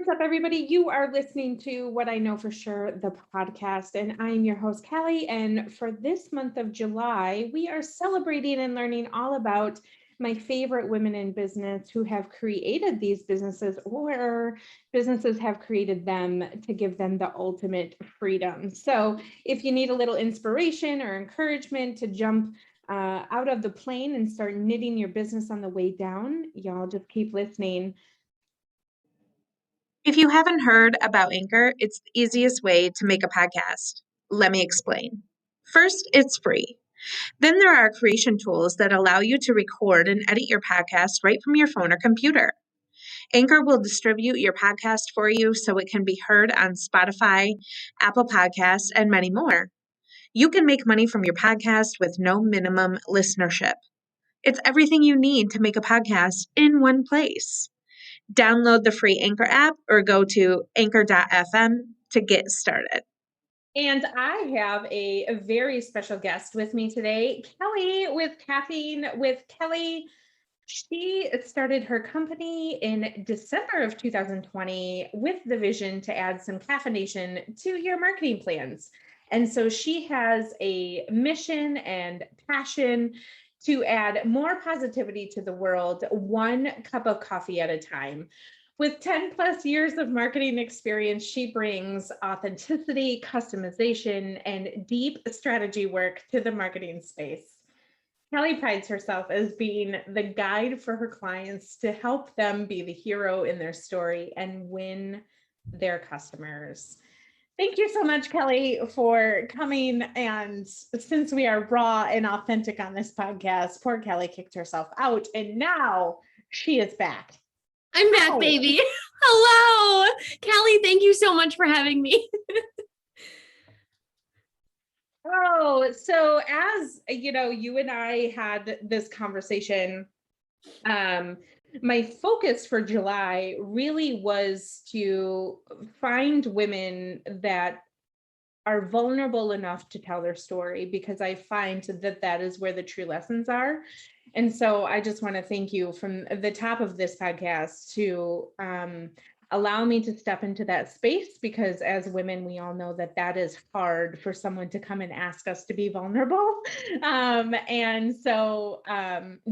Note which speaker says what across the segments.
Speaker 1: What's up, everybody? You are listening to What I Know for Sure, the podcast, and I'm your host, Callie. And for this month of July, we are celebrating and learning all about my favorite women in business who have created these businesses or businesses have created them to give them the ultimate freedom. So if you need a little inspiration or encouragement to jump out of the plane and start knitting your business on the way down, y'all just keep listening.
Speaker 2: If you haven't heard about Anchor, it's the easiest way to make a podcast. Let me explain. First, it's free. Then there are creation tools that allow you to record and edit your podcast right from your phone or computer. Anchor will distribute your podcast for you so it can be heard on Spotify, Apple Podcasts, and many more. You can make money from your podcast with no minimum listenership. It's everything you need to make a podcast in one place. Download the free Anchor app or go to anchor.fm to get started.
Speaker 1: And I have a very special guest with me today, Kelly with Caffeine with Kelly. She started her company in December of 2020 with the vision to add some caffeination to your marketing plans. And so she has a mission and passion to add more positivity to the world, one cup of coffee at a time. With 10 plus years of marketing experience, she brings authenticity, customization, and deep strategy work to the marketing space. Kelly prides herself as being the guide for her clients to help them be the hero in their story and win their customers. Thank you so much, Kelly, for coming. And since we are raw and authentic on this podcast, poor Kelly kicked herself out, and now she is back.
Speaker 3: I'm back, baby. Hello, Callie. Thank you so much for having me.
Speaker 1: So as you know, you and I had this conversation. My focus for July really was to find women that are vulnerable enough to tell their story, because I find that that is where the true lessons are. And so I just want to thank you from the top of this podcast to allow me to step into that space, because as women, we all know that that is hard for someone to come and ask us to be vulnerable. And so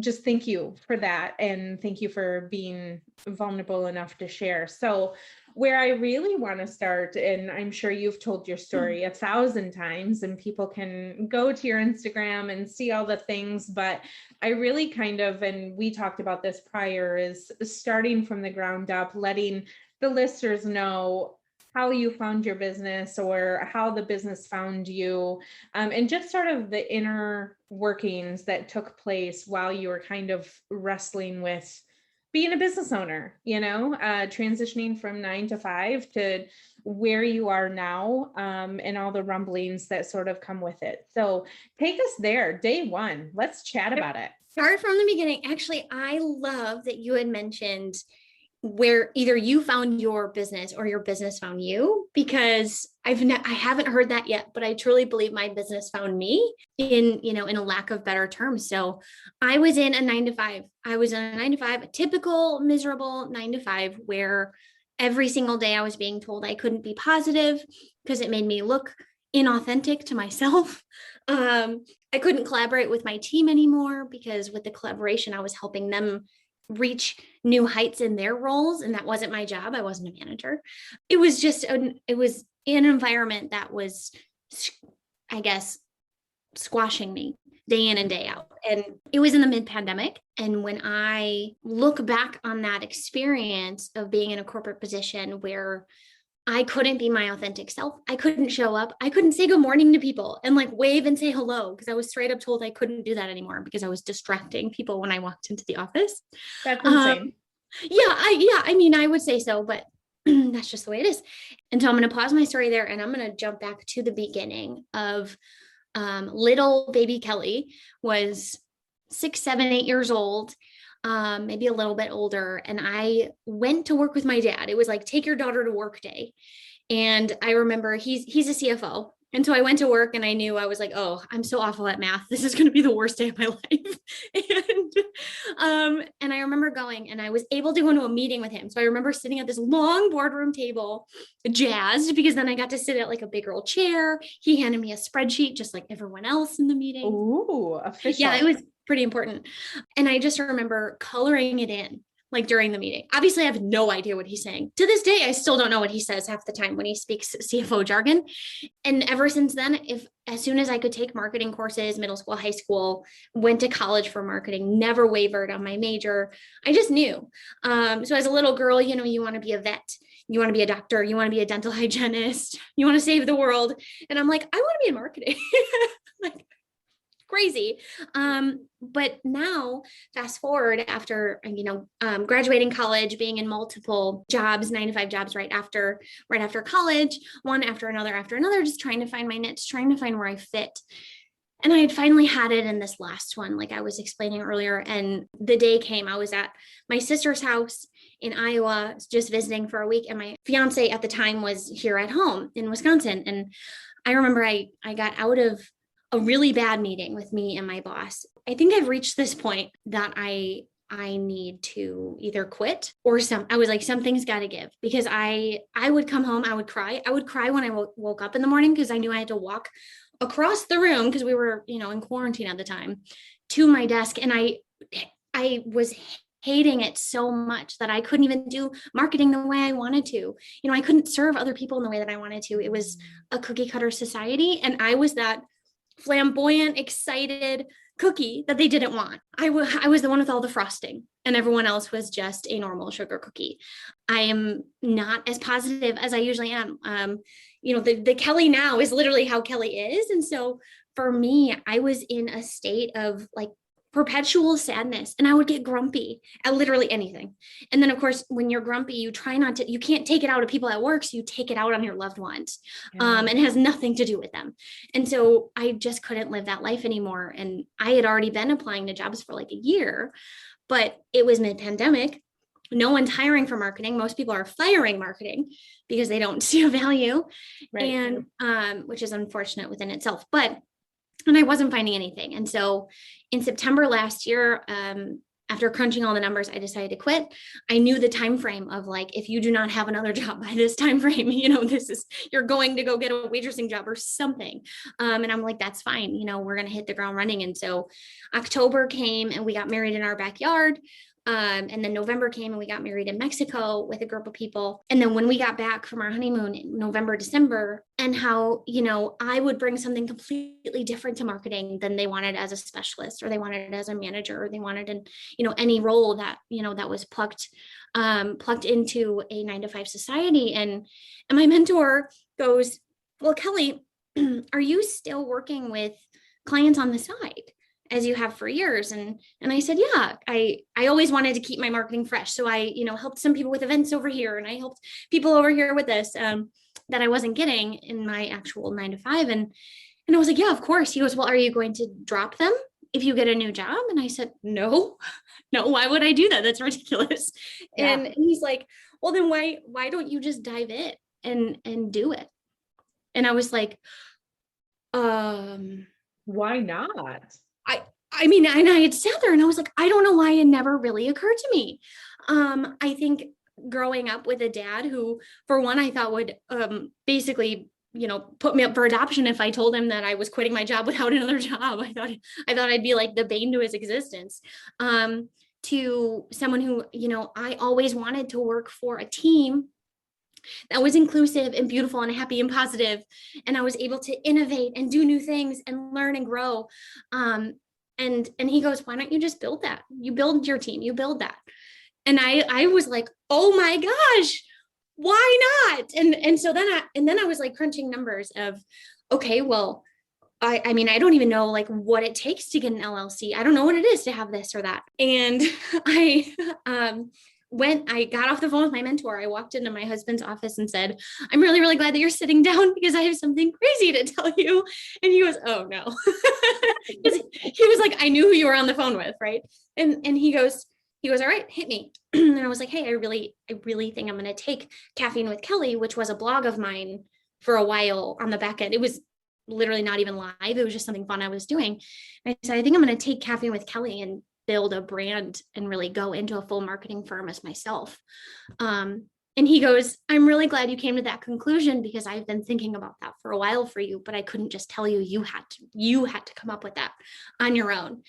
Speaker 1: just thank you for that. And thank you for being vulnerable enough to share. So where I really want to start, and I'm sure you've told your story 1,000 times and people can go to your Instagram and see all the things, but I really kind of, and we talked about this prior, is starting from the ground up, letting the listeners know how you found your business or how the business found you, and just sort of the inner workings that took place while you were kind of wrestling with being a business owner, transitioning from 9 to 5 to where you are now, and all the rumblings that sort of come with it. So take us there, day one. Let's chat about it.
Speaker 3: Start from the beginning. Actually, I love that you had mentioned where either you found your business or your business found you, because I haven't heard that yet, but I truly believe my business found me in a lack of better terms. So I was in a 9 to 5. I was in a 9 to 5, a typical miserable 9 to 5, where every single day I was being told I couldn't be positive because it made me look inauthentic to myself. I couldn't collaborate with my team anymore because with the collaboration, I was helping them reach new heights in their roles. And that wasn't my job. I wasn't a manager. It was just, it was an environment that was, I guess, squashing me day in and day out. And it was in the mid-pandemic. And when I look back on that experience of being in a corporate position where I couldn't be my authentic self, I couldn't show up, I couldn't say good morning to people and wave and say hello, because I was straight up told I couldn't do that anymore because I was distracting people when I walked into the office.
Speaker 1: That's insane.
Speaker 3: I mean, I would say so, but that's just the way it is. And so I'm going to pause my story there and I'm going to jump back to the beginning of little baby Kelly was 6, 7, 8 years old. Maybe a little bit older. And I went to work with my dad. It was like, take your daughter to work day. And I remember he's a CFO And so I went to work and I knew, I was like, oh, I'm so awful at math. This is going to be the worst day of my life. And I remember going and I was able to go into a meeting with him. So I remember sitting at this long boardroom table, jazzed, because then I got to sit at like a big old chair. He handed me a spreadsheet, just like everyone else in the meeting.
Speaker 1: Ooh, official.
Speaker 3: Yeah, it was pretty important. And I just remember coloring it in, like during the meeting. Obviously, I have no idea what he's saying. To this day, I still don't know what he says half the time when he speaks CFO jargon. And ever since then, as soon as I could take marketing courses, middle school, high school, went to college for marketing, never wavered on my major. I just knew. So as a little girl, you want to be a vet. You want to be a doctor. You want to be a dental hygienist. You want to save the world. And I'm like, I want to be in marketing. Like, crazy. But now fast forward after, graduating college, being in multiple jobs, 9 to 5 jobs right after college, one after another, just trying to find my niche, trying to find where I fit. And I had finally had it in this last one, like I was explaining earlier. And the day came, I was at my sister's house in Iowa, just visiting for a week. And my fiance at the time was here at home in Wisconsin. And I remember I got out of a really bad meeting with me and my boss. I think I've reached this point that I need to either quit or I was like, something's got to give, because I would come home, I would cry when I woke up in the morning, because I knew I had to walk across the room, because we were, in quarantine at the time, to my desk. And I was hating it so much that I couldn't even do marketing the way I wanted to. I couldn't serve other people in the way that I wanted to. It was a cookie cutter society. And I was that flamboyant, excited cookie that they didn't want. I was the one with all the frosting, and everyone else was just a normal sugar cookie. I am not as positive as I usually am. The Kelly now is literally how Kelly is. And so for me, I was in a state of like perpetual sadness, and I would get grumpy at literally anything. And then of course, when you're grumpy, you can't take it out of people at work. So you take it out on your loved ones. And it has nothing to do with them. And so I just couldn't live that life anymore. And I had already been applying to jobs for like a year, but it was mid-pandemic. No one's hiring for marketing. Most people are firing marketing because they don't see a value. Right. And which is unfortunate within itself. And I wasn't finding anything. And so in September last year, after crunching all the numbers, I decided to quit. I knew the time frame of like, if you do not have another job by this time frame, you're going to go get a waitressing job or something. And I'm like, that's fine. We're going to hit the ground running. And so October came and we got married in our backyard. And then November came and we got married in Mexico with a group of people. And then when we got back from our honeymoon in November, December, and how, I would bring something completely different to marketing than they wanted as a specialist, or they wanted it as a manager, or they wanted any role that, that was plugged into a 9 to 5 society. And my mentor goes, well, Kelly, are you still working with clients on the side, as you have for years? And I said, yeah, I always wanted to keep my marketing fresh. So I, helped some people with events over here, and I helped people over here with this, that I wasn't getting in my actual 9 to 5. And I was like, yeah, of course. He goes, well, are you going to drop them if you get a new job? And I said, no, why would I do that? That's ridiculous. Yeah. And he's like, well, then why don't you just dive in and do it? And I was like,
Speaker 1: why not?
Speaker 3: I mean, and I had sat there and I was like, I don't know why it never really occurred to me. I think growing up with a dad who, for one, I thought would basically, put me up for adoption if I told him that I was quitting my job without another job. I thought I'd be like the bane to his existence. To someone who, I always wanted to work for a team that was inclusive and beautiful and happy and positive, and I was able to innovate and do new things and learn and grow. And he goes, why don't you just build that? You build your team, you build that. And I was like, oh my gosh, why not? And so then I was like crunching numbers of, okay, well, I mean, I don't even know like what it takes to get an LLC. I don't know what it is to have this or that. And I got off the phone with my mentor. I walked into my husband's office and said, I'm really, really glad that you're sitting down because I have something crazy to tell you. And he goes, oh no. He was like, I knew who you were on the phone with. Right. And he goes, all right, hit me. And I was like, hey, I really think I'm going to take Caffeine with Kelly, which was a blog of mine for a while on the back end. It was literally not even live. It was just something fun I was doing. And I said, I think I'm going to take Caffeine with Kelly and build a brand and really go into a full marketing firm as myself. And he goes, I'm really glad you came to that conclusion because I've been thinking about that for a while for you, but I couldn't just tell you, you had to come up with that on your own.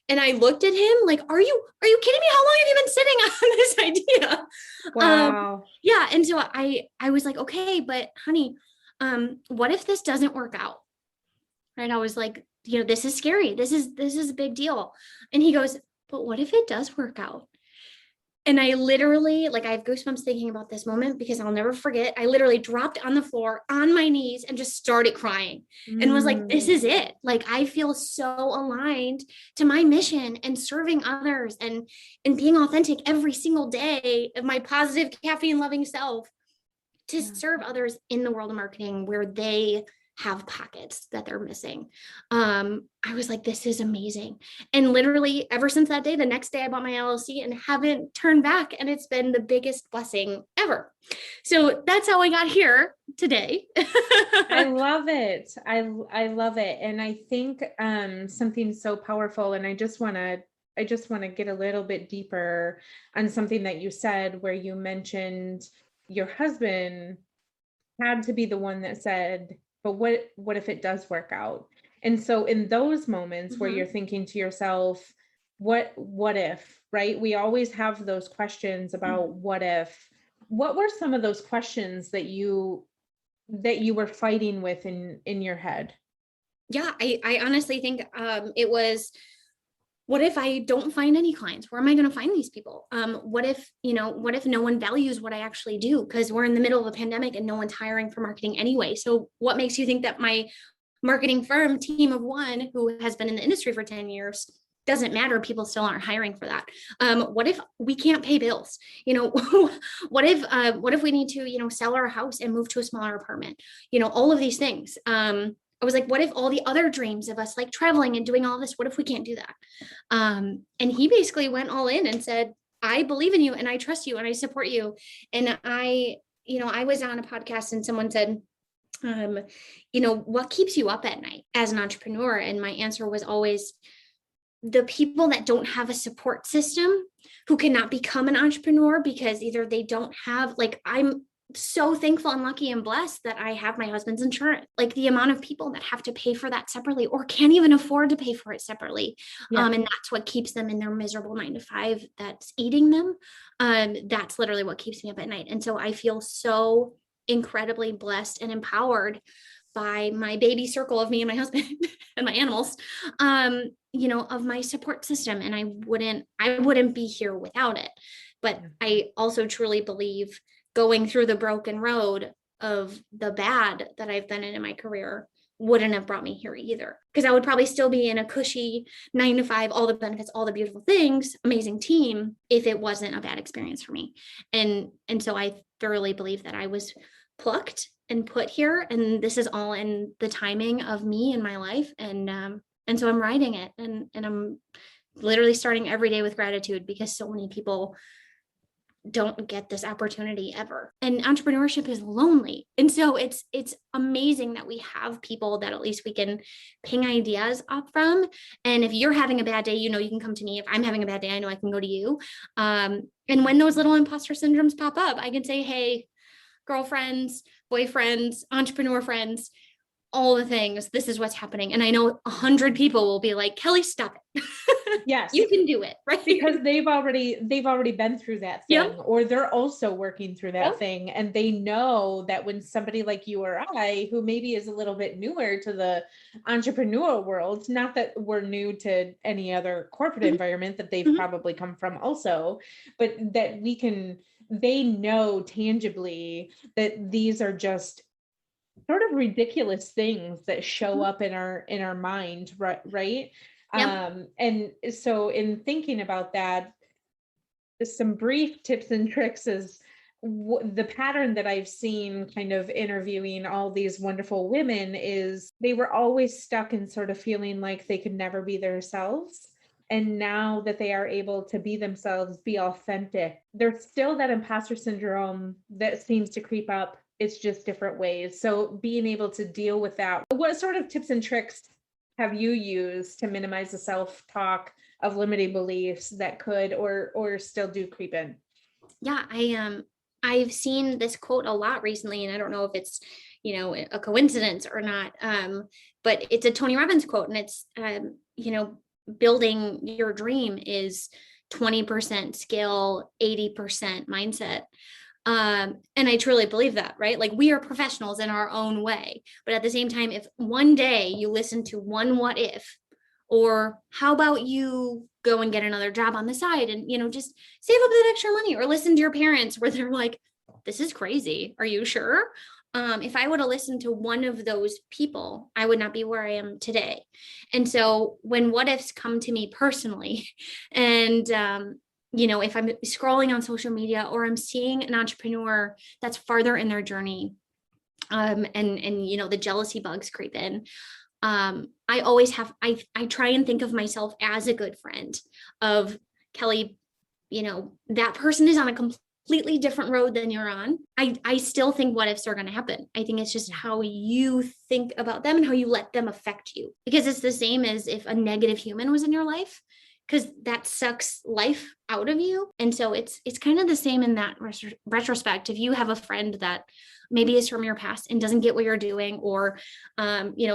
Speaker 3: And I looked at him like, are you kidding me? How long have you been sitting on this idea?
Speaker 1: Wow.
Speaker 3: Yeah. And so I was like, okay, but honey, what if this doesn't work out? Right. I was like, this is scary. This is a big deal. And he goes, but what if it does work out? And I literally, like, I have goosebumps thinking about this moment because I'll never forget. I literally dropped on the floor on my knees and just started crying and was like, this is it. Like, I feel so aligned to my mission and serving others and being authentic every single day of my positive caffeine loving self to serve others in the world of marketing where they have pockets that they're missing. I was like, this is amazing. And literally ever since that day, the next day I bought my LLC and haven't turned back. And it's been the biggest blessing ever. So that's how I got here today.
Speaker 1: I love it. I love it. And I think something so powerful, and I just want to get a little bit deeper on something that you said where you mentioned your husband had to be the one that said, but what if it does work out? And so in those moments where you're thinking to yourself, what if, right? We always have those questions about what if. What were some of those questions that you were fighting with in your head?
Speaker 3: Yeah, I honestly think it was, what if I don't find any clients? Where am I going to find these people? What if no one values what I actually do? Because we're in the middle of a pandemic and no one's hiring for marketing anyway. So what makes you think that my marketing firm team of one who has been in the industry for 10 years doesn't matter? People still aren't hiring for that. What if we can't pay bills? What if we need to, sell our house and move to a smaller apartment? All of these things. I was like, what if all the other dreams of us, like traveling and doing all this, what if we can't do that? And he basically went all in and said, I believe in you and I trust you and I support you. And I was on a podcast and someone said, what keeps you up at night as an entrepreneur? And my answer was always the people that don't have a support system who cannot become an entrepreneur because either they don't have, like, I'm so thankful and lucky and blessed that I have my husband's insurance. Like the amount of people that have to pay for that separately or can't even afford to pay for it separately. Yeah. And that's what keeps them in their miserable 9-to-5 that's eating them. That's literally what keeps me up at night. And so I feel so incredibly blessed and empowered by my baby circle of me and my husband and my animals, of my support system. And I wouldn't be here without it. But I also truly believe going through the broken road of the bad that I've been in my career wouldn't have brought me here either. Because I would probably still be in a cushy 9-to-5, all the benefits, all the beautiful things, amazing team, if it wasn't a bad experience for me. And so I thoroughly believe that I was plucked and put here, and this is all in the timing of me and my life. And so I'm riding it, and I'm literally starting every day with gratitude because so many people don't get this opportunity ever. And entrepreneurship is lonely. And so it's amazing that we have people that at least we can ping ideas up from. And if you're having a bad day, you can come to me. If I'm having a bad day, I know I can go to you. And when those little imposter syndromes pop up, I can say, hey, girlfriends, boyfriends, entrepreneur friends, all the things, this is what's happening. And I know 100 people will be like, Kelly, stop it.
Speaker 1: Yes.
Speaker 3: You can do it, right?
Speaker 1: Because they've already been through that thing, yep. Or they're also working through that, yep. thing. And they know that when somebody like you or I, who maybe is a little bit newer to the entrepreneurial world, not that we're new to any other corporate mm-hmm. environment that they've mm-hmm. probably come from also, but that they know tangibly that these are just sort of ridiculous things that show up in our mind, right? Yep. And so in thinking about that, some brief tips and tricks is the pattern that I've seen kind of interviewing all these wonderful women is they were always stuck in sort of feeling like they could never be themselves. And now that they are able to be themselves, be authentic, there's still that imposter syndrome that seems to creep up It's just different ways. So being able to deal with that, what sort of tips and tricks have you used to minimize the self-talk of limiting beliefs that could or still do creep in?
Speaker 3: Yeah, I've seen this quote a lot recently, and I don't know if it's, a coincidence or not. But it's a Tony Robbins quote, and it's, building your dream is 20% skill, 80% mindset. And I truly believe that, right? Like, we are professionals in our own way. But at the same time, if one day you listen to one what if, or how about you go and get another job on the side and, just save up that extra money, or listen to your parents where they're like, this is crazy. Are you sure? If I would have listened to one of those people, I would not be where I am today. And so when what ifs come to me personally, and, if I'm scrolling on social media, or I'm seeing an entrepreneur that's farther in their journey, and the jealousy bugs creep in, I always have, I try and think of myself as a good friend of, Kelly, that person is on a completely different road than you're on. I still think what ifs are going to happen. I think it's just how you think about them and how you let them affect you, because it's the same as if a negative human was in your life, because that sucks life out of you. And so it's kind of the same in that retrospect. If you have a friend that maybe is from your past and doesn't get what you're doing, or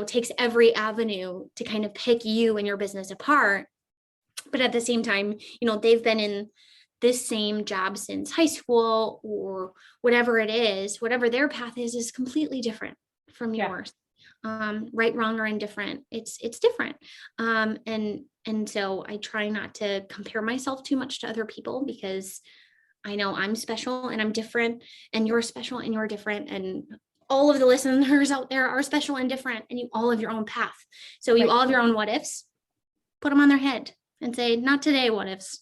Speaker 3: takes every avenue to kind of pick you and your business apart, but at the same time, they've been in this same job since high school, or whatever it is, whatever their path is completely different from yours. Right, wrong, or indifferent, it's different. And so I try not to compare myself too much to other people, because I know I'm special and I'm different, and you're special and you're different, and all of the listeners out there are special and different, and you all have your own path. So you all have your own what ifs. Put them on their head and say, not today, what ifs.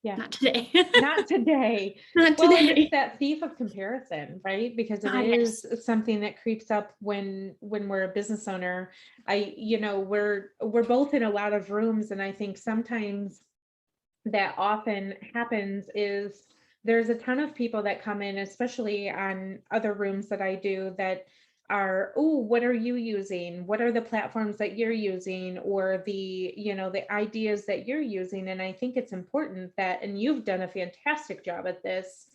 Speaker 1: Yeah.
Speaker 3: Not today.
Speaker 1: Not today.
Speaker 3: Not
Speaker 1: Well, and
Speaker 3: today.
Speaker 1: it's that thief of comparison, right? Because it
Speaker 3: Yes.
Speaker 1: is something that creeps up when we're a business owner. We're both in a lot of rooms, and I think sometimes that often happens is there's a ton of people that come in, especially on other rooms that I do, that are, oh, what are you using? What are the platforms that you're using, or the ideas that you're using? And I think it's important that, and you've done a fantastic job at this,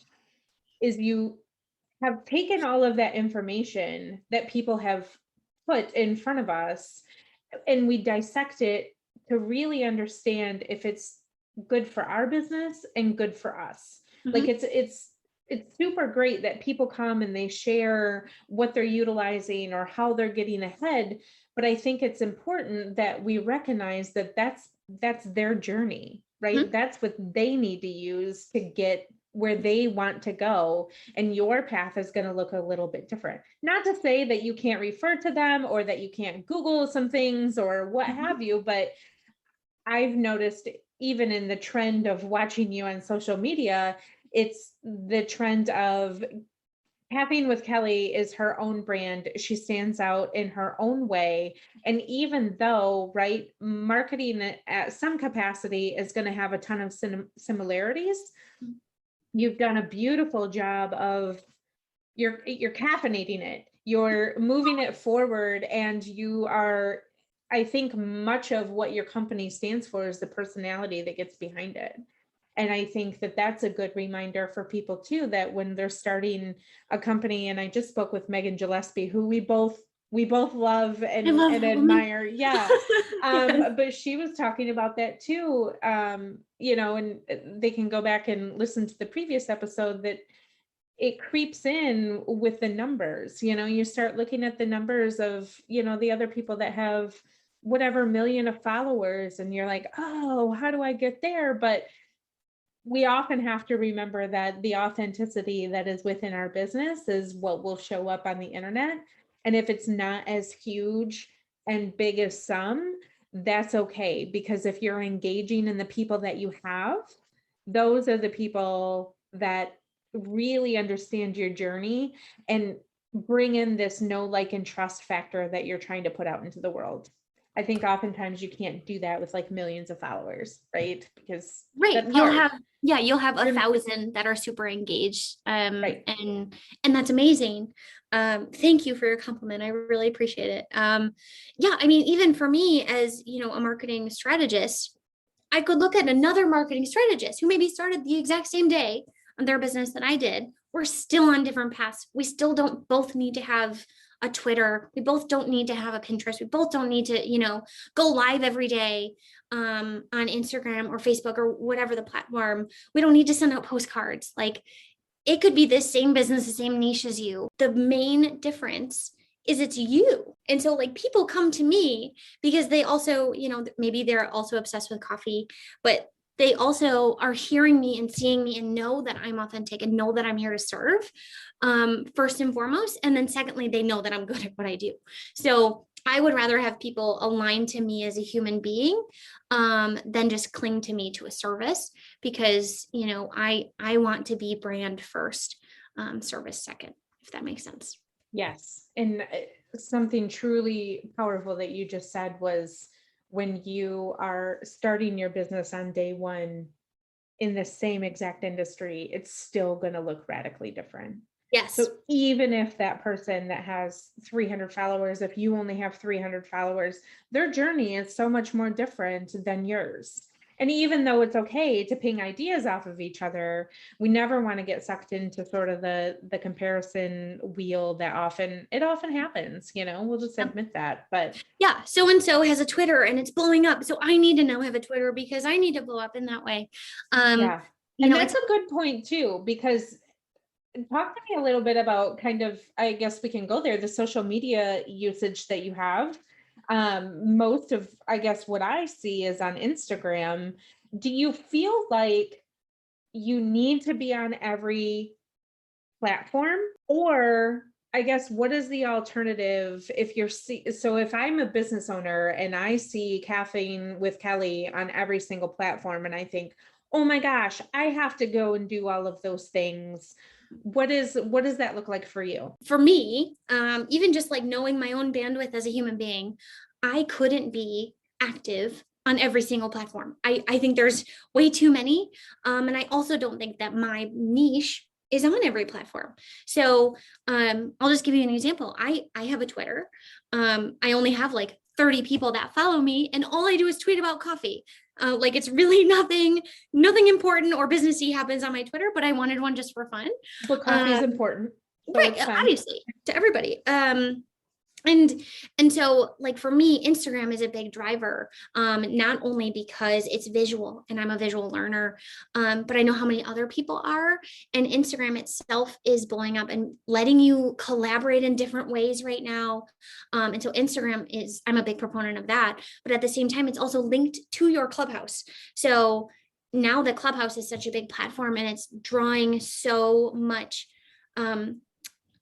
Speaker 1: is you have taken all of that information that people have put in front of us, and we dissect it to really understand if it's good for our business and good for us. Like it's super great that people come and they share what they're utilizing or how they're getting ahead, but I think it's important that we recognize that that's their journey, right? That's what they need to use to get where they want to go, and your path is going to look a little bit different. Not to say that you can't refer to them, or that you can't Google some things or what have you, but I've noticed, even in the trend of watching you on social media, it's the trend of Caffeine with Kelly is her own brand. She stands out in her own way. And even though, right, marketing at some capacity is going to have a ton of similarities, you've done a beautiful job of you're caffeinating it, you're moving it forward, and you are, I think much of what your company stands for is the personality that gets behind it. And I think that that's a good reminder for people too, that when they're starting a company, and I just spoke with Megan Gillespie, who we both love and admire. Yeah.
Speaker 3: Yes.
Speaker 1: But she was talking about that too. And they can go back and listen to the previous episode, that it creeps in with the numbers. You start looking at the numbers of, the other people that have whatever million of followers, and you're like, oh, how do I get there? But we often have to remember that the authenticity that is within our business is what will show up on the internet. And if it's not as huge and big as some, that's okay. Because if you're engaging in the people that you have, those are the people that really understand your journey and bring in this know, like, and trust factor that you're trying to put out into the world. I think oftentimes you can't do that with like millions of followers, right? Because
Speaker 3: Right.
Speaker 1: that's
Speaker 3: You'll
Speaker 1: hard.
Speaker 3: have, yeah, you'll have
Speaker 1: You're-
Speaker 3: 1,000 that are super engaged.
Speaker 1: Right.
Speaker 3: And that's amazing. Thank you for your compliment. I really appreciate it. Yeah, I mean, even for me as, a marketing strategist, I could look at another marketing strategist who maybe started the exact same day on their business that I did. We're still on different paths. We still don't both need to have a Twitter. We both don't need to have a Pinterest. We both don't need to, go live every day on Instagram or Facebook or whatever the platform. We don't need to send out postcards. Like, it could be the same business, the same niche as you. The main difference is it's you. And so like people come to me because they also, maybe they're also obsessed with coffee, but they also are hearing me and seeing me and know that I'm authentic and know that I'm here to serve, first and foremost. And then secondly, they know that I'm good at what I do. So I would rather have people align to me as a human being than just cling to me to a service, because, I want to be brand first, service second, if that makes sense.
Speaker 1: Yes. And something truly powerful that you just said was, when you are starting your business on day one in the same exact industry, it's still going to look radically different.
Speaker 3: Yes.
Speaker 1: So even if that person that has 300 followers, if you only have 300 followers, their journey is so much more different than yours. And even though it's okay to ping ideas off of each other, we never want to get sucked into sort of the comparison wheel that often happens, we'll just admit that. But
Speaker 3: yeah, so and so has a Twitter and it's blowing up, so I need to now have a Twitter because I need to blow up in that way.
Speaker 1: Yeah. And that's a good point too, because talk to me a little bit about kind of, I guess we can go there, the social media usage that you have. Most of, I guess, what I see is on Instagram. Do you feel like you need to be on every platform? Or I guess, what is the alternative if so if I'm a business owner and I see Caffeine with Kelly on every single platform and I think, oh my gosh, I have to go and do all of those things. What does that look like for you?
Speaker 3: For me, even just like knowing my own bandwidth as a human being, I couldn't be active on every single platform. I think there's way too many. And I also don't think that my niche is on every platform. So I'll just give you an example. I have a Twitter. I only have like 30 people that follow me, and all I do is tweet about coffee. Like, it's really nothing important or businessy happens on my Twitter, but I wanted one just for fun.
Speaker 1: But coffee is important. So
Speaker 3: Right, obviously, to everybody. And so like for me, Instagram is a big driver, not only because it's visual and I'm a visual learner, but I know how many other people are, and Instagram itself is blowing up and letting you collaborate in different ways right now. And so Instagram I'm a big proponent of that, but at the same time, it's also linked to your Clubhouse. So now the Clubhouse is such a big platform and it's drawing so much,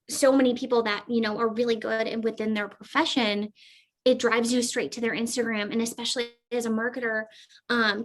Speaker 3: so many people that, are really good and within their profession. It drives you straight to their Instagram. And especially as a marketer,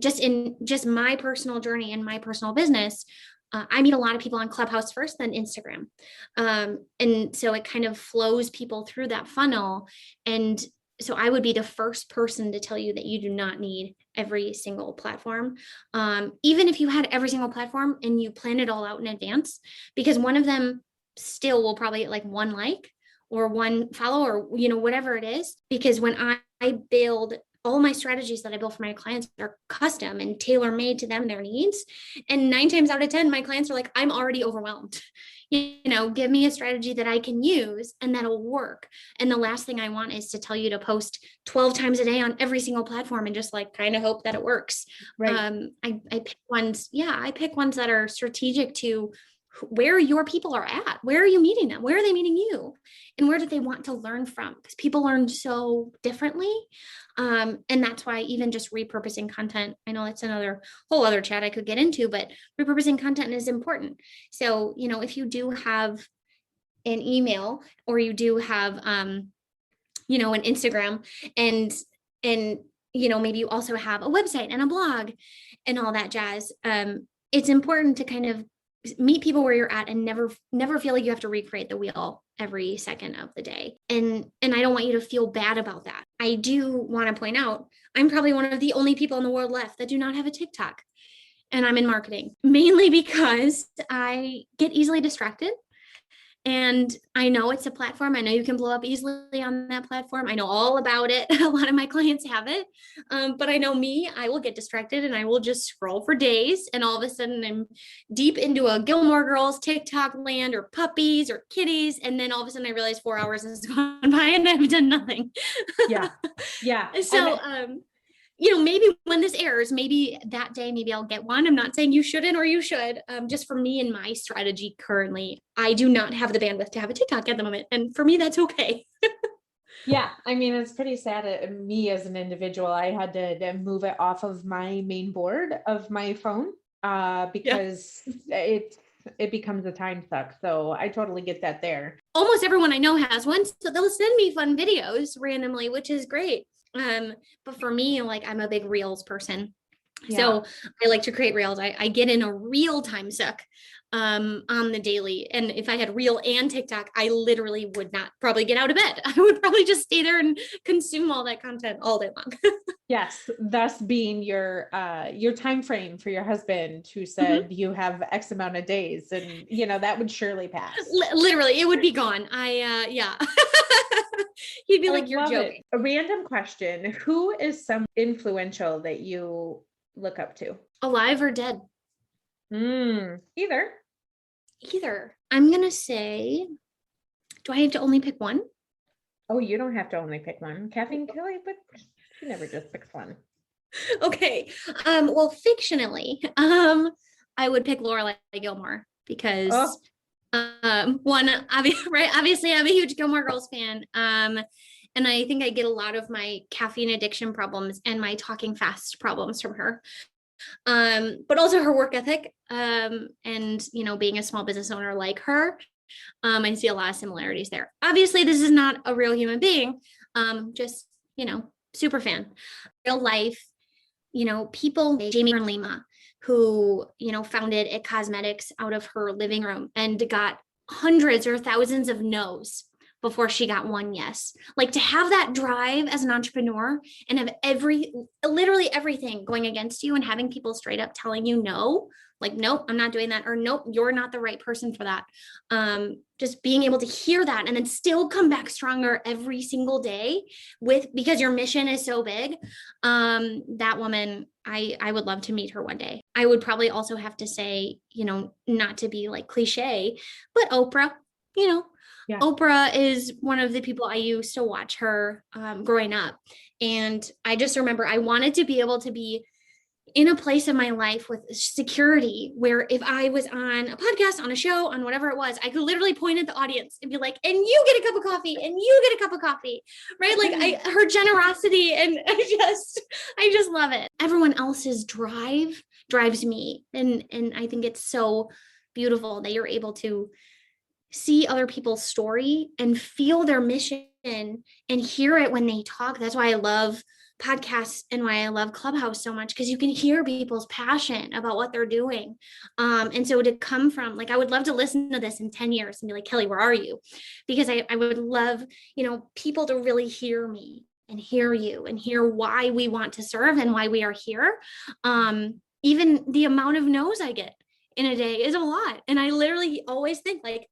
Speaker 3: just my personal journey and my personal business, I meet a lot of people on Clubhouse first, then Instagram. And so it kind of flows people through that funnel. And so I would be the first person to tell you that you do not need every single platform. Even if you had every single platform and you plan it all out in advance, because one of them still will probably get like one like or one follow or whatever it is, because when I build all my strategies that I build for my clients are custom and tailor made to them, their needs, and 9 times out of 10 my clients are like, I'm already overwhelmed, give me a strategy that I can use and that'll work. And the last thing I want is to tell you to post 12 times a day on every single platform and just like kind of hope that it works.
Speaker 1: Right.
Speaker 3: I pick ones that are strategic to where your people are at. Where are you meeting them? Where are they meeting you? And where do they want to learn from? Because people learn so differently. And that's why even just repurposing content, I know that's another whole other chat I could get into, but repurposing content is important. So, if you do have an email or you do have, an Instagram and maybe you also have a website and a blog and all that jazz, it's important to kind of meet people where you're at and never feel like you have to recreate the wheel every second of the day. And I don't want you to feel bad about that. I do want to point out, I'm probably one of the only people in the world left that do not have a TikTok. And I'm in marketing, mainly because I get easily distracted. And I know it's a platform. I know you can blow up easily on that platform. I know all about it. A lot of my clients have it. But I know me, I will get distracted and I will just scroll for days. And all of a sudden I'm deep into a Gilmore Girls TikTok land, or puppies or kitties. And then all of a sudden I realize 4 hours has gone by and I've done nothing.
Speaker 1: Yeah. Yeah.
Speaker 3: So, maybe when this airs, maybe that day, maybe I'll get one. I'm not saying you shouldn't or you should. Just for me and my strategy currently, I do not have the bandwidth to have a TikTok at the moment. And for me, that's okay.
Speaker 1: Yeah. I mean, it's pretty sad. Me as an individual, I had to move it off of my main board of my phone because it becomes a time suck. So I totally get that there.
Speaker 3: Almost everyone I know has one. So they'll send me fun videos randomly, which is great. But for me, like, I'm a big reels person. Yeah. So I like to create reels. I get in a real time suck on the daily. And if I had reel and TikTok, I literally would not probably get out of bed. I would probably just stay there and consume all that content all day long.
Speaker 1: Yes, thus being your time frame for your husband, who said you have X amount of days, and that would surely pass.
Speaker 3: Literally, it would be gone. Yeah. He'd be like, "You're joking."
Speaker 1: A random question: who is some influential that you look up to?
Speaker 3: Alive or dead?
Speaker 1: Either.
Speaker 3: I'm gonna say, do I have to only pick one?
Speaker 1: Oh, you don't have to only pick one. Caffeine Kelly, but she never just picks one. Okay.
Speaker 3: Well, fictionally, I would pick Lorelai Gilmore because obviously I'm a huge Gilmore Girls fan. And I think I get a lot of my caffeine addiction problems and my talking fast problems from her. But also her work ethic, and being a small business owner like her, I see a lot of similarities there. Obviously, this is not a real human being, just super fan. Real life, people, Jamie Lima, who founded It Cosmetics out of her living room and got hundreds or thousands of no's before she got one yes. Like, to have that drive as an entrepreneur and have literally everything going against you, and having people straight up telling you no, like, nope, I'm not doing that, or nope, you're not the right person for that. Just being able to hear that and then still come back stronger every single day because your mission is so big. That woman, I would love to meet her one day. I would probably also have to say, not to be like cliche, but Oprah, Yeah. Oprah is one of the people I used to watch her growing up. And I just remember I wanted to be able to be in a place in my life with security, where if I was on a podcast, on a show, on whatever it was, I could literally point at the audience and be like, and you get a cup of coffee, and you get a cup of coffee, right? Like, her generosity, and I just love it. Everyone else's drives me. And I think it's so beautiful that you're able to see other people's story and feel their mission and hear it when they talk. That's why I love podcasts and why I love Clubhouse so much, because you can hear people's passion about what they're doing. And so to come from, like, I would love to listen to this in 10 years and be like, Kelly, where are you? Because I would love, people to really hear me and hear you and hear why we want to serve and why we are here. Even the amount of no's I get in a day is a lot. And I literally always think, like,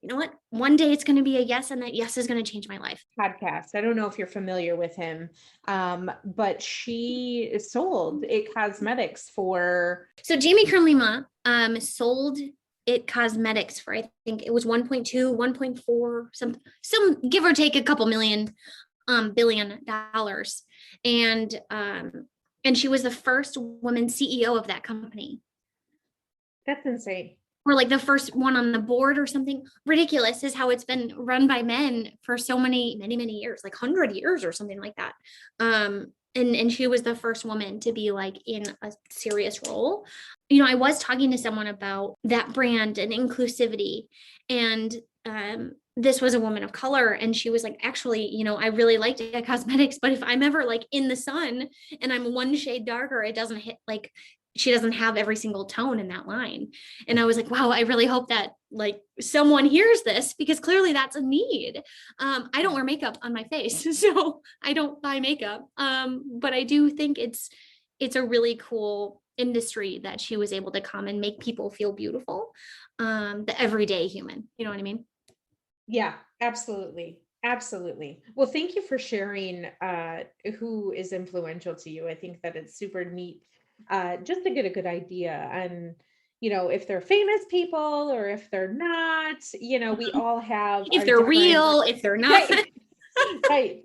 Speaker 3: you know what? One day it's going to be a yes, and that yes is going to change my life.
Speaker 1: Podcast. I don't know if you're familiar with him, but she sold It Cosmetics for.
Speaker 3: So Jamie Lima sold It Cosmetics for, I think it was 1.2, 1.4, some give or take a couple $1 billion. And she was the first woman CEO of that company.
Speaker 1: That's insane.
Speaker 3: Or like the first one on the board or something. Ridiculous is how it's been run by men for so many years, like 100 years or something like that. And she was the first woman to be like in a serious role. I was talking to someone about that brand and inclusivity, and this was a woman of color, and she was like, actually, I really liked It Cosmetics, but if I'm ever like in the sun and I'm one shade darker, it doesn't hit, like, she doesn't have every single tone in that line. And I was like, wow, I really hope that like someone hears this, because clearly that's a need. I don't wear makeup on my face, so I don't buy makeup. But I do think it's a really cool industry that she was able to come and make people feel beautiful. The everyday human, you know what I mean?
Speaker 1: Yeah, absolutely. Absolutely. Well, thank you for sharing who is influential to you. I think that it's super neat just to get a good idea on, if they're famous people or if they're not, we all have
Speaker 3: If
Speaker 1: our
Speaker 3: they're
Speaker 1: different,
Speaker 3: real, if they're not.
Speaker 1: right, right.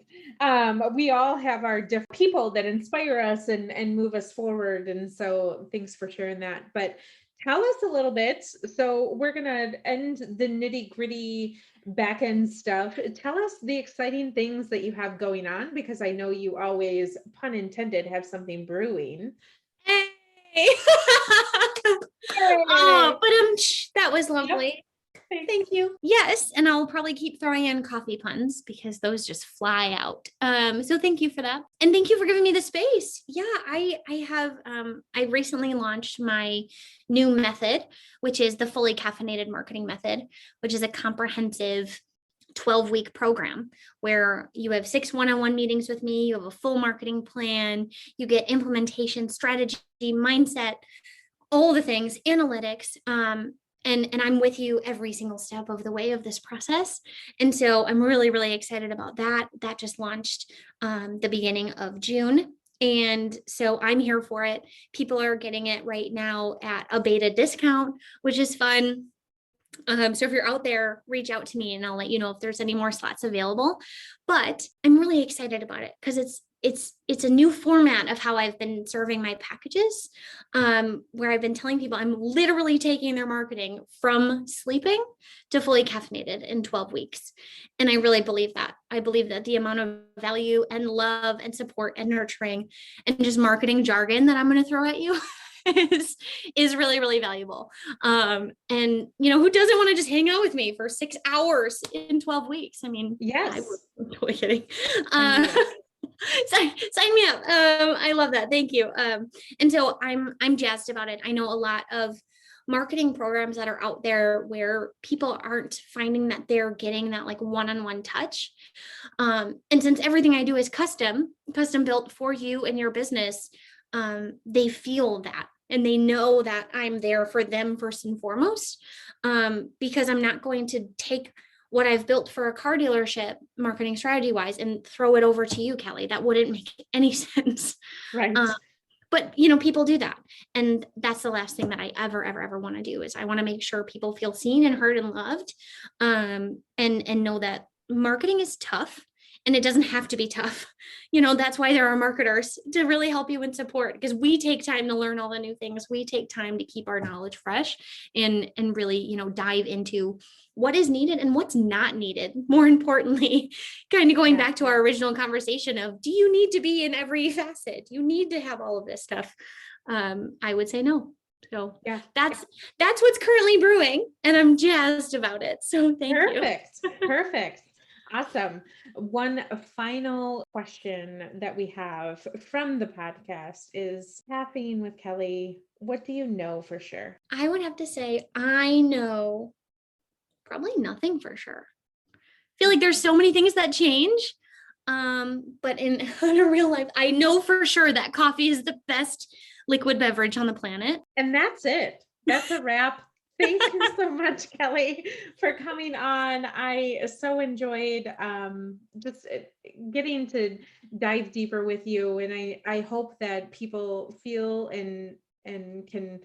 Speaker 1: We all have our different people that inspire us and move us forward. And so thanks for sharing that. But tell us a little bit. So we're going to end the nitty gritty back end stuff. Tell us the exciting things that you have going on, because I know you always, pun intended, have something brewing.
Speaker 3: Hey.
Speaker 1: Yay.
Speaker 3: Oh, but that was lovely.
Speaker 1: Yep.
Speaker 3: Thank you. Yes, and I'll probably keep throwing in coffee puns because those just fly out. So thank you for that, and thank you for giving me the space. Yeah, I recently launched my new method, which is the fully caffeinated marketing method, which is a comprehensive 12-week program where you have 6 one-on-one meetings with me. You have a full marketing plan. You get implementation, strategy, mindset, all the things, analytics. And I'm with you every single step of the way of this process. And so I'm really, really excited about that. That just launched the beginning of June. And so I'm here for it. People are getting it right now at a beta discount, which is fun. So if you're out there, reach out to me and I'll let you know if there's any more slots available. But I'm really excited about it because it's a new format of how I've been serving my packages, where I've been telling people I'm literally taking their marketing from sleeping to fully caffeinated in 12 weeks. And I really believe that. I believe that the amount of value and love and support and nurturing and just marketing jargon that I'm going to throw at you is really, really valuable. And who doesn't want to just hang out with me for 6 hours in 12 weeks? I mean,
Speaker 1: yes,
Speaker 3: I'm totally kidding. Sign me up. I love that. Thank you. And so I'm jazzed about it. I know a lot of marketing programs that are out there where people aren't finding that they're getting that like one-on-one touch. And since everything I do is custom built for you and your business, they feel that. And they know that I'm there for them first and foremost, because I'm not going to take what I've built for a car dealership marketing strategy wise and throw it over to you, Kelly. That wouldn't make any sense.
Speaker 1: right.
Speaker 3: But people do that. And that's the last thing that I ever want to do is I want to make sure people feel seen and heard and loved, and know that marketing is tough. And it doesn't have to be tough. That's why there are marketers to really help you and support, because we take time to learn all the new things. We take time to keep our knowledge fresh and really, dive into what is needed and what's not needed. More importantly, kind of going back to our original conversation of, do you need to be in every facet? You need to have all of this stuff. I would say no. So that's what's currently brewing, and I'm jazzed about it. So thank you.
Speaker 1: Perfect. Awesome. One final question that we have from the podcast is Caffeine with Kelly. What do you know for sure?
Speaker 3: I would have to say, I know probably nothing for sure. I feel like there's so many things that change. But in real life, I know for sure that coffee is the best liquid beverage on the planet.
Speaker 1: And that's it. That's a wrap. Thank you so much, Kelly, for coming on. I so enjoyed just getting to dive deeper with you. And I hope that people feel and can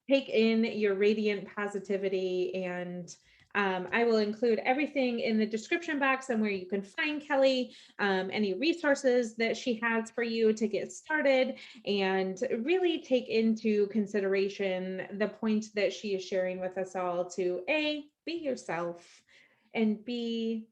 Speaker 1: take in your radiant positivity. And I will include everything in the description box and where you can find Kelly, any resources that she has for you to get started, and really take into consideration the point that she is sharing with us all to A, be yourself, and B,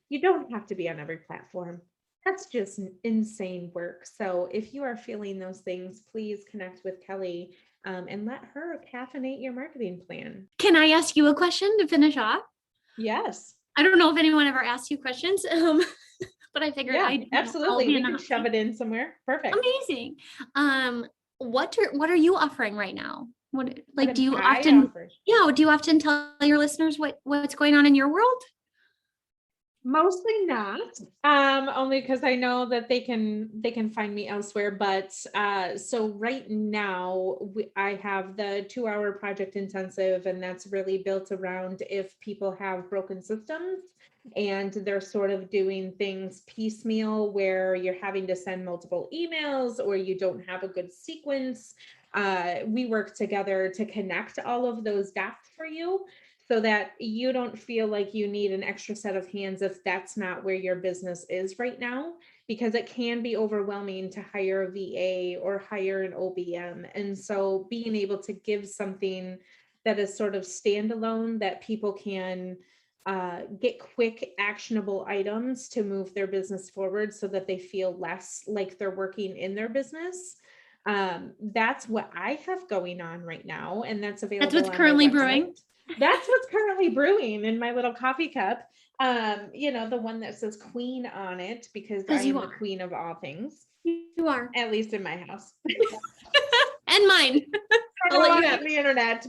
Speaker 1: you don't have to be on every platform. That's just insane work. So if you are feeling those things, please connect with Kelly and let her caffeinate your marketing plan.
Speaker 3: Can I ask you a question to finish off?
Speaker 1: Yes.
Speaker 3: I don't know if anyone ever asked you questions, but I figured
Speaker 1: absolutely. We can shove it in somewhere. Perfect.
Speaker 3: Amazing. what are you offering right now? What like do
Speaker 1: am
Speaker 3: you
Speaker 1: I
Speaker 3: often
Speaker 1: offering?
Speaker 3: do you often tell your listeners what's going on in your world?
Speaker 1: Mostly not, only because I know that they can find me elsewhere. But so right now I have the 2-hour project intensive, and that's really built around if people have broken systems and they're sort of doing things piecemeal, where you're having to send multiple emails or you don't have a good sequence. We work together to connect all of those dots for you, so that you don't feel like you need an extra set of hands if that's not where your business is right now, because it can be overwhelming to hire a VA or hire an OBM. And so being able to give something that is sort of standalone, that people can get quick actionable items to move their business forward, so that they feel less like they're working in their business. That's what I have going on right now, and that's
Speaker 3: That's
Speaker 1: available
Speaker 3: what's
Speaker 1: on my
Speaker 3: currently
Speaker 1: website.
Speaker 3: brewing.
Speaker 1: That's what's currently brewing in my little coffee cup. The one that says queen on it, because I
Speaker 3: 'Cause you
Speaker 1: am the
Speaker 3: are.
Speaker 1: queen of all things,
Speaker 3: You are.
Speaker 1: at least in my house.
Speaker 3: And mine.
Speaker 1: I
Speaker 3: I'll
Speaker 1: don't
Speaker 3: let you
Speaker 1: know
Speaker 3: have
Speaker 1: on
Speaker 3: it.
Speaker 1: the internet,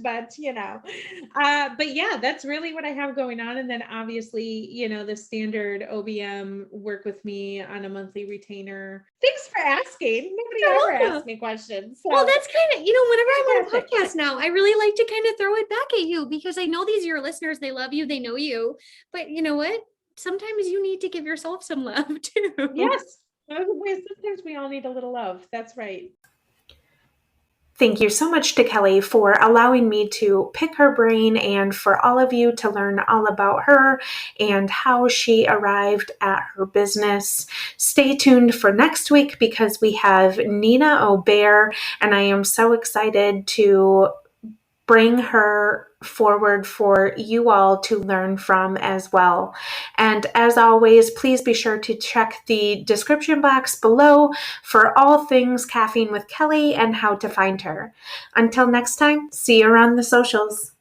Speaker 1: but yeah, that's really what I have going on. And then obviously, the standard OBM work with me on a monthly retainer. Thanks for asking. Nobody
Speaker 3: You're
Speaker 1: ever
Speaker 3: welcome.
Speaker 1: asks me questions.
Speaker 3: Well,
Speaker 1: So
Speaker 3: that's kind of, whenever I'm on a
Speaker 1: fantastic.
Speaker 3: podcast now, I really like to kind of throw it back at you, because I know these are your listeners. They love you. They know you. But you know what? Sometimes you need to give yourself some love too.
Speaker 1: Yes. Sometimes we all need a little love. That's right.
Speaker 2: Thank you so much to Kelly for allowing me to pick her brain, and for all of you to learn all about her and how she arrived at her business. Stay tuned for next week, because we have Nina O'Bear, and I am so excited to bring her forward for you all to learn from as well. And as always, please be sure to check the description box below for all things Caffeine with Kelly and how to find her. Until next time, see you around the socials.